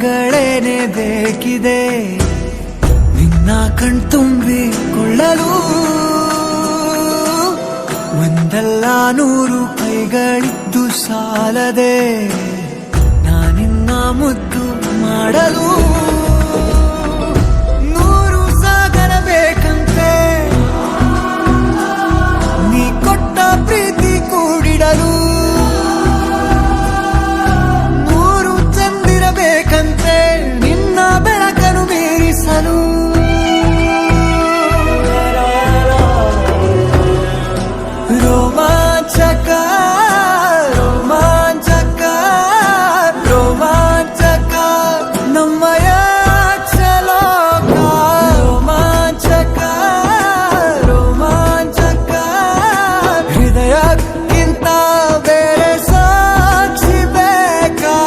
ಮಾತುಗಳೇನೆ ಬೇಕಿದೆ ನಿನ್ನ ಕಣ್ತುಂಬಿಕೊಳ್ಳಲು ಒಂದಲ್ಲ 100 ಕೈಗಳಿದ್ದು ಸಾಲದೆ ನಾನಿನ್ನ ಮುದ್ದು ಮಾಡಲು